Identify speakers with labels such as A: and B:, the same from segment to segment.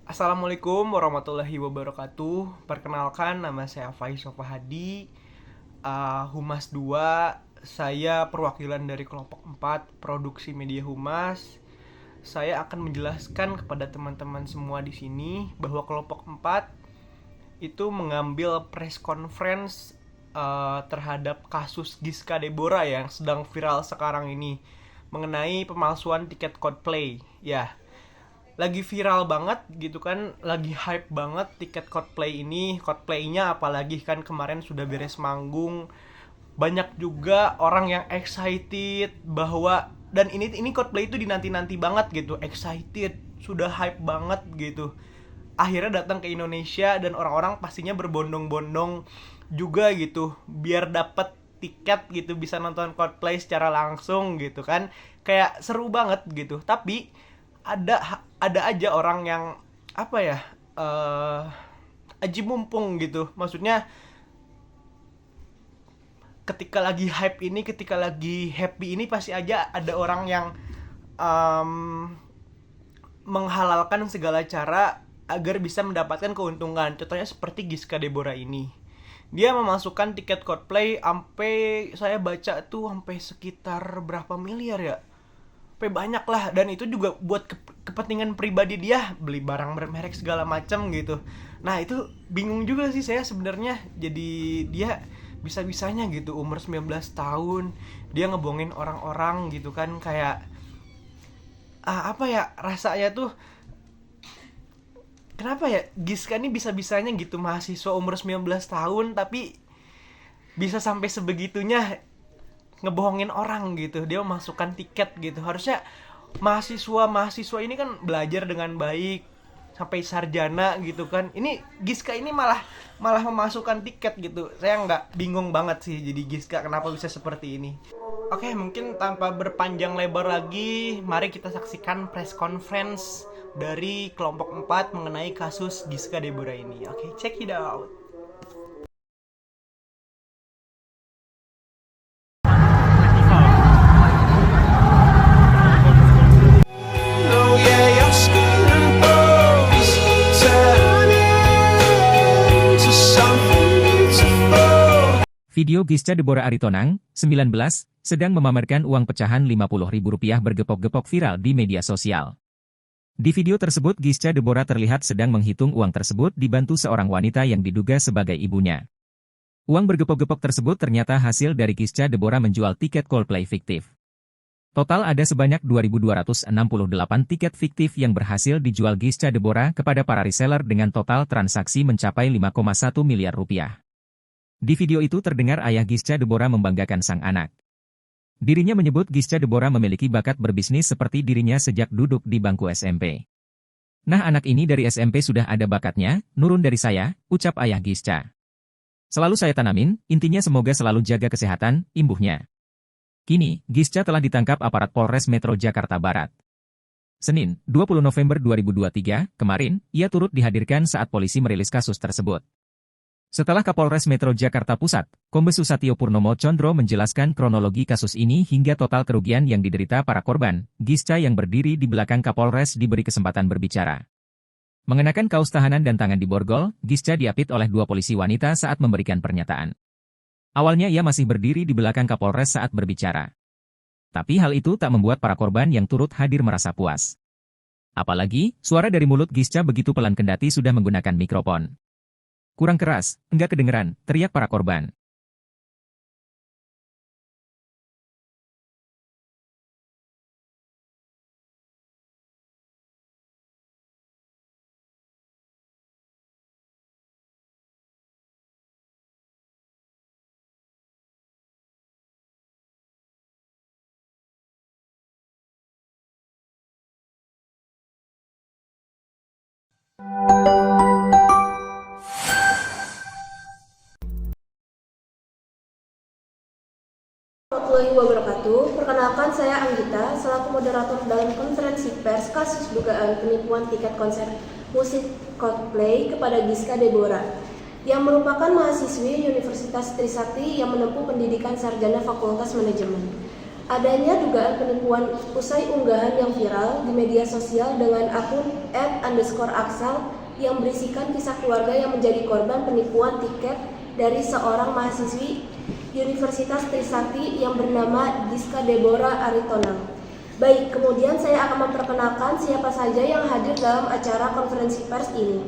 A: Assalamualaikum warahmatullahi wabarakatuh. Perkenalkan, nama saya Faiz Sofahadi, Humas 2. Saya perwakilan dari kelompok 4 Produksi Media Humas. Saya akan menjelaskan kepada teman-teman semua di sini bahwa kelompok 4 itu mengambil press conference terhadap kasus Giska Deborah yang sedang viral sekarang ini mengenai pemalsuan tiket Coldplay. Ya, lagi viral banget gitu kan, lagi hype banget tiket Coldplay-nya, apalagi kan kemarin sudah beres manggung. Banyak juga orang yang excited bahwa dan ini Coldplay itu dinanti-nanti banget gitu, excited, sudah hype banget gitu. Akhirnya datang ke Indonesia dan orang-orang pastinya berbondong-bondong juga gitu biar dapat tiket gitu, bisa nonton Coldplay secara langsung gitu kan. Kayak seru banget gitu. Tapi ada aja orang yang apa ya, aji mumpung gitu. Maksudnya ketika lagi happy ini pasti aja ada orang yang um, menghalalkan segala cara agar bisa mendapatkan keuntungan. Contohnya seperti Giska Deborah ini. Dia memasukkan tiket Coldplay sampai, saya baca tuh sampai sekitar berapa miliar ya, sampai banyak lah. Dan itu juga buat kepentingan pribadi dia, beli barang bermerek segala macam gitu. Nah itu bingung juga sih saya sebenarnya. Jadi dia bisa-bisanya gitu umur 19 tahun dia ngebohongin orang-orang gitu kan. Kayak apa ya rasanya tuh, kenapa ya Giska ini bisa-bisanya gitu, mahasiswa umur 19 tahun tapi bisa sampai sebegitunya ngebohongin orang gitu. Dia memasukkan tiket gitu. Harusnya mahasiswa ini kan belajar dengan baik sampai sarjana gitu kan. Ini Giska ini malah malah memasukkan tiket gitu. Saya nggak, bingung banget sih jadi Giska kenapa bisa seperti ini. Oke, mungkin tanpa berpanjang lebar lagi, mari kita saksikan press conference dari kelompok 4 mengenai kasus Giska Deborah ini. Oke, check it out.
B: Video Gisca Deborah Aritonang, 19, sedang memamerkan uang pecahan Rp50.000 bergepok-gepok viral di media sosial. Di video tersebut Gisca Deborah terlihat sedang menghitung uang tersebut dibantu seorang wanita yang diduga sebagai ibunya. Uang bergepok-gepok tersebut ternyata hasil dari Gisca Deborah menjual tiket Coldplay fiktif. Total ada sebanyak 2.268 tiket fiktif yang berhasil dijual Gisca Deborah kepada para reseller dengan total transaksi mencapai Rp5,1 miliar. Di video itu terdengar ayah Gisca Deborah membanggakan sang anak. Dirinya menyebut Gisca Deborah memiliki bakat berbisnis seperti dirinya sejak duduk di bangku SMP. Nah, anak ini dari SMP sudah ada bakatnya, nurun dari saya, ucap ayah Gisca. Selalu saya tanamin, intinya semoga selalu jaga kesehatan, imbuhnya. Kini, Gisca telah ditangkap aparat Polres Metro Jakarta Barat. Senin, 20 November 2023, kemarin, ia turut dihadirkan saat polisi merilis kasus tersebut. Setelah Kapolres Metro Jakarta Pusat, Kombes Susatyo Purnomo Condro menjelaskan kronologi kasus ini hingga total kerugian yang diderita para korban, Gisca yang berdiri di belakang Kapolres diberi kesempatan berbicara. Mengenakan kaos tahanan dan tangan diborgol, Gisca diapit oleh dua polisi wanita saat memberikan pernyataan. Awalnya ia masih berdiri di belakang Kapolres saat berbicara. Tapi hal itu tak membuat para korban yang turut hadir merasa puas. Apalagi, suara dari mulut Gisca begitu pelan kendati sudah menggunakan mikrofon. Kurang keras, enggak kedengeran, teriak para korban.
C: Warahmatullahi wabarakatuh. Perkenalkan, saya Anggita selaku moderator dalam konferensi pers kasus dugaan penipuan tiket konser musik Coldplay kepada Giska Deborah yang merupakan mahasiswi Universitas Trisakti yang menempuh pendidikan sarjana Fakultas Manajemen. Adanya dugaan penipuan usai unggahan yang viral di media sosial dengan akun @_aksal yang berisikan kisah keluarga yang menjadi korban penipuan tiket dari seorang mahasiswi Universitas Trisakti yang bernama Giska Deborah Aritonang. Baik, kemudian saya akan memperkenalkan siapa saja yang hadir dalam acara konferensi pers ini.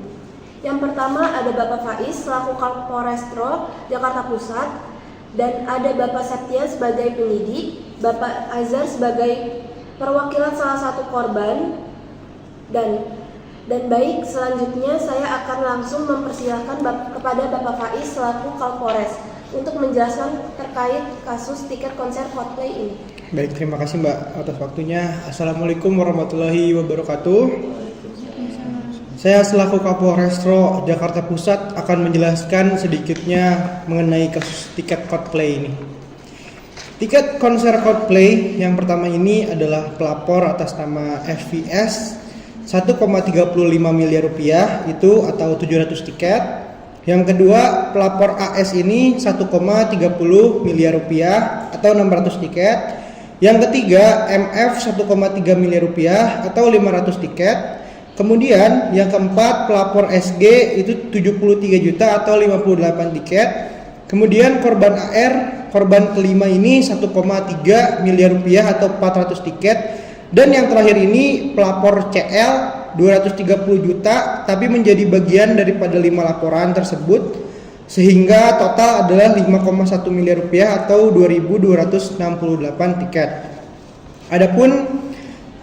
C: Yang pertama ada Bapak Faiz selaku Kapolrestro Jakarta Pusat, dan ada Bapak Septian sebagai penyidik, Bapak Azhar sebagai perwakilan salah satu korban, dan baik, selanjutnya saya akan langsung mempersilahkan kepada Bapak Faiz selaku Kapolres untuk menjelaskan terkait kasus tiket konser Coldplay ini.
A: Baik, terima kasih Mbak atas waktunya. Assalamualaikum warahmatullahi wabarakatuh. Saya selaku Kapolrestro Jakarta Pusat akan menjelaskan sedikitnya mengenai kasus tiket Coldplay ini. Tiket konser Coldplay yang pertama ini adalah pelapor atas nama FVS 1,35 miliar rupiah itu atau 700 tiket. Yang kedua pelapor AS ini 1,30 miliar rupiah atau 600 tiket. Yang ketiga MF 1,3 miliar rupiah atau 500 tiket. Kemudian yang keempat pelapor SG itu 73 juta atau 58 tiket. Kemudian korban AR, korban kelima ini 1,3 miliar rupiah atau 400 tiket. Dan yang terakhir ini pelapor CL 230 juta tapi menjadi bagian daripada 5 laporan tersebut, sehingga total adalah 5,1 miliar rupiah atau 2.268 tiket. Adapun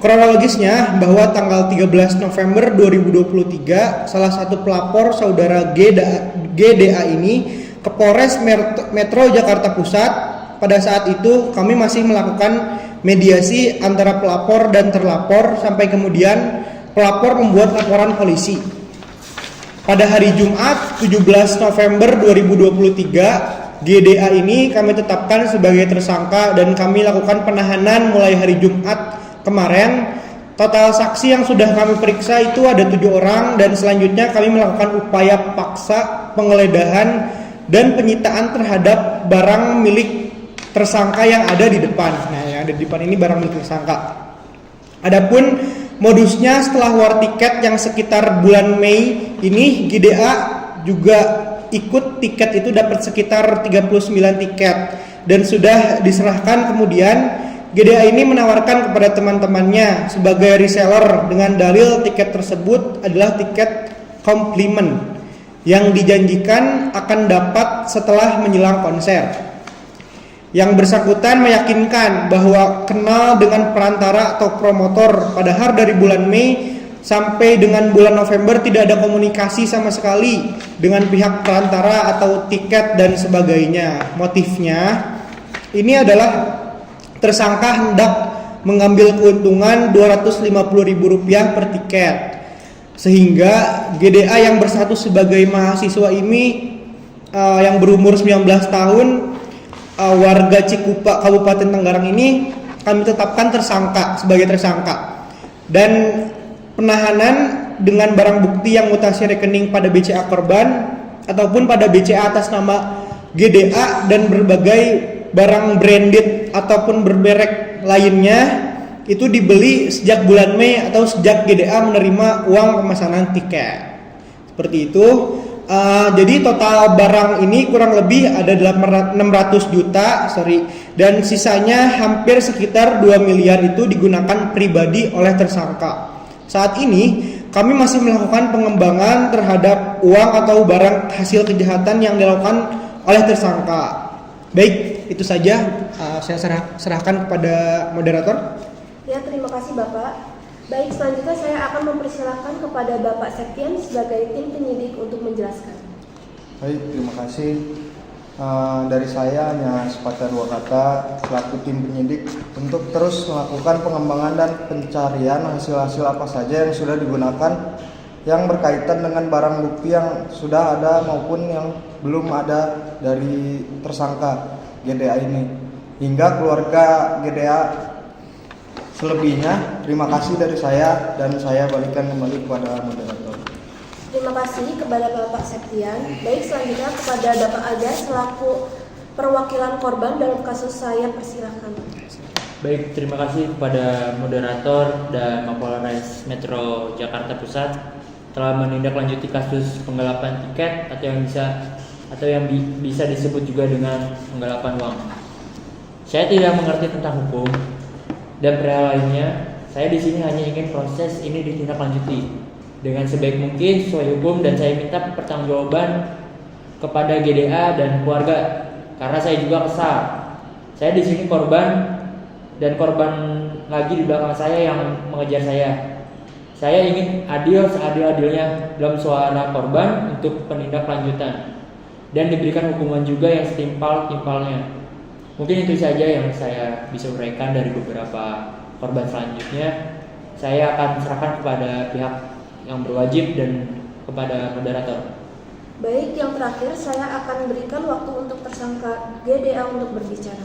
A: kronologisnya bahwa tanggal 13 November 2023 salah satu pelapor saudara GDA ini ke Polres Metro Jakarta Pusat. Pada saat itu kami masih melakukan mediasi antara pelapor dan terlapor sampai kemudian pelapor membuat laporan polisi. Pada hari Jumat 17 November 2023 GDA ini kami tetapkan sebagai tersangka dan kami lakukan penahanan mulai hari Jumat kemarin. Total saksi yang sudah kami periksa itu ada 7 orang dan selanjutnya kami melakukan upaya paksa penggeledahan dan penyitaan terhadap barang milik tersangka yang ada di depan. Nah, yang ada di depan ini barang milik tersangka. Adapun modusnya setelah war tiket yang sekitar bulan Mei ini GDA juga ikut tiket itu dapat sekitar 39 tiket dan sudah diserahkan. Kemudian GDA ini menawarkan kepada teman-temannya sebagai reseller dengan dalil tiket tersebut adalah tiket komplimen yang dijanjikan akan dapat setelah menjelang konser. Yang bersangkutan meyakinkan bahwa kenal dengan perantara atau promotor, padahal dari bulan Mei sampai dengan bulan November tidak ada komunikasi sama sekali dengan pihak perantara atau tiket dan sebagainya. Motifnya ini adalah tersangka hendak mengambil keuntungan Rp250.000 per tiket, sehingga GDA yang bersatu sebagai mahasiswa ini yang berumur 19 tahun warga Cikupa Kabupaten Tenggarang ini kami tetapkan sebagai tersangka, dan penahanan dengan barang bukti yang mutasi rekening pada BCA korban ataupun pada BCA atas nama GDA dan berbagai barang branded ataupun bermerek lainnya itu dibeli sejak bulan Mei atau sejak GDA menerima uang pemesanan tiket. Seperti itu. Jadi total barang ini kurang lebih ada 600 juta, dan sisanya hampir sekitar 2 miliar itu digunakan pribadi oleh tersangka. Saat ini kami masih melakukan pengembangan terhadap uang atau barang hasil kejahatan yang dilakukan oleh tersangka. Baik, itu saja. Saya serahkan kepada moderator.
C: Ya, terima kasih Bapak. Baik, selanjutnya saya akan mempersilahkan kepada Bapak Septian sebagai tim penyidik untuk menjelaskan.
D: Baik, terima kasih. Dari saya hanya sepatah dua kata selaku tim penyidik untuk terus melakukan pengembangan dan pencarian hasil-hasil apa saja yang sudah digunakan yang berkaitan dengan barang bukti yang sudah ada maupun yang belum ada dari tersangka GDA ini hingga keluarga GDA. Selebihnya, terima kasih dari saya dan saya balikan kembali kepada moderator.
C: Terima kasih kepada Bapak Septian. Baik, selanjutnya kepada Bapak Azhar selaku perwakilan korban dalam kasus saya persilahkan.
E: Baik, terima kasih kepada moderator dan Mapolres Metro Jakarta Pusat telah menindaklanjuti kasus penggelapan tiket atau yang bisa disebut juga dengan penggelapan uang. Saya tidak mengerti tentang hukum dan perihal lainnya. Saya di sini hanya ingin proses ini ditindaklanjuti dengan sebaik mungkin sesuai hukum, dan saya minta pertanggungjawaban kepada GDA dan keluarga karena saya juga kesal. Saya di sini korban, dan korban lagi di belakang saya yang mengejar saya. Saya ingin adil seadil-adilnya dalam suara korban untuk penindaklanjutan dan diberikan hukuman juga yang setimpal-timpalnya. Mungkin itu saja yang saya bisa uraikan. Dari beberapa korban selanjutnya saya akan serahkan kepada pihak yang berwajib dan kepada moderator.
C: Baik, yang terakhir saya akan berikan waktu untuk tersangka GDA untuk berbicara.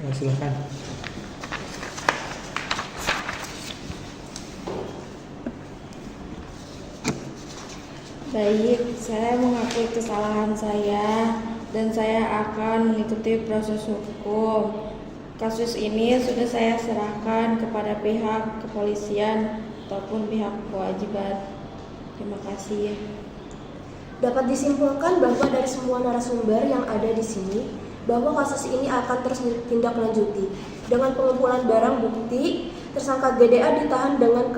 E: Ya, silakan.
F: Baik, saya mengakui kesalahan saya dan saya akan mengikuti proses hukum. Kasus ini sudah saya serahkan kepada pihak kepolisian ataupun pihak kewajiban. Terima kasih.
C: Dapat disimpulkan bahwa dari semua narasumber yang ada di sini, bahwa kasus ini akan terus ditindaklanjuti. Dengan pengumpulan barang bukti, tersangka GDA ditahan dengan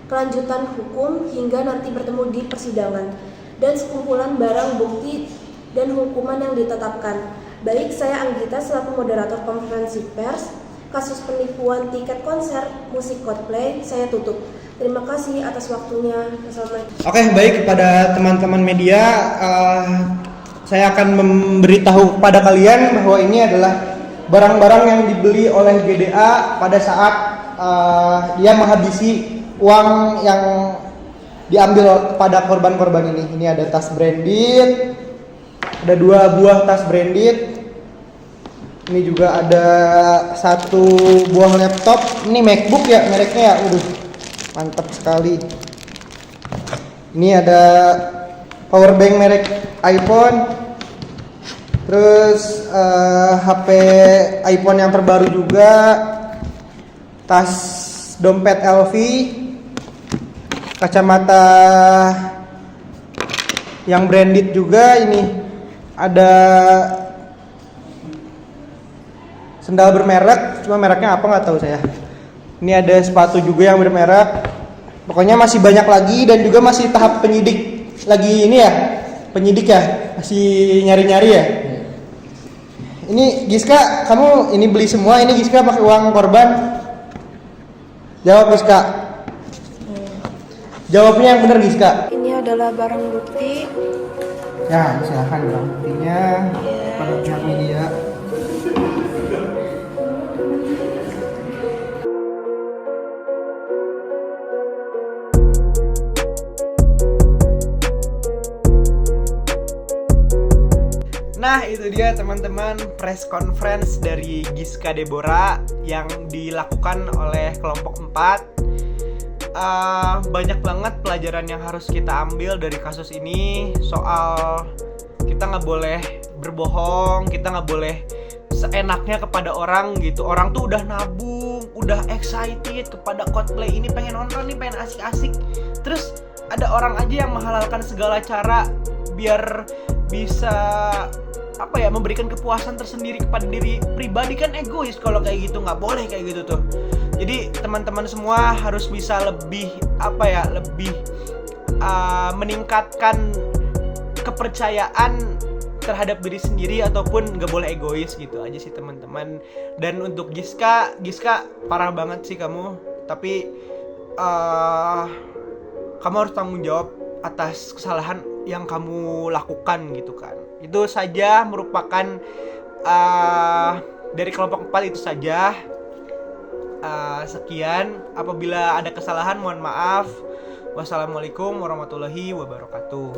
C: kelanjutan hukum hingga nanti bertemu di persidangan, dan sekumpulan barang bukti dan hukuman yang ditetapkan. Baik, saya Anggita selaku moderator konferensi pers kasus penipuan tiket konser musik Coldplay saya tutup. Terima kasih atas waktunya. Assalamualaikum.
D: Oke, baik, kepada teman-teman media, saya akan memberitahu kepada kalian bahwa ini adalah barang-barang yang dibeli oleh GDA pada saat dia menghabisi uang yang diambil pada korban-korban ini. Ini ada tas branded, ada 2 buah tas branded. Ini juga ada 1 buah laptop. Ini MacBook ya mereknya ya. Mantap sekali. Ini ada power bank merek iPhone. Terus HP iPhone yang terbaru juga. Tas dompet LV. Kacamata yang branded juga. Ini ada sendal bermerek, cuma mereknya apa nggak tahu saya. Ini ada sepatu juga yang bermerek. Pokoknya masih banyak lagi, dan juga masih tahap penyidik lagi ini ya, penyidik ya, masih nyari-nyari ya. Ini Giska, kamu ini beli semua ini Giska pakai uang korban? Jawab Giska. Jawabnya yang benar Giska.
F: Ini adalah barang bukti.
D: Ya, silahkan barang buktinya pada pihak media.
A: Nah, itu dia teman-teman press conference dari Giska Deborah yang dilakukan oleh kelompok 4. Banyak banget pelajaran yang harus kita ambil dari kasus ini. Soal kita nggak boleh berbohong, kita nggak boleh seenaknya kepada orang gitu. Orang tuh udah nabung, udah excited kepada Coldplay ini, pengen nonton nih, pengen asik-asik. Terus ada orang aja yang menghalalkan segala cara biar bisa memberikan kepuasan tersendiri kepada diri pribadi. Kan egois kalau kayak gitu, nggak boleh kayak gitu tuh. Jadi teman-teman semua harus bisa lebih meningkatkan kepercayaan terhadap diri sendiri, ataupun nggak boleh egois gitu aja sih teman-teman. Dan untuk Giska parah banget sih kamu, tapi kamu harus tanggung jawab atas kesalahan yang kamu lakukan gitu kan. Itu saja merupakan dari kelompok 4 itu saja. Sekian, apabila ada kesalahan mohon maaf. Wassalamualaikum warahmatullahi wabarakatuh.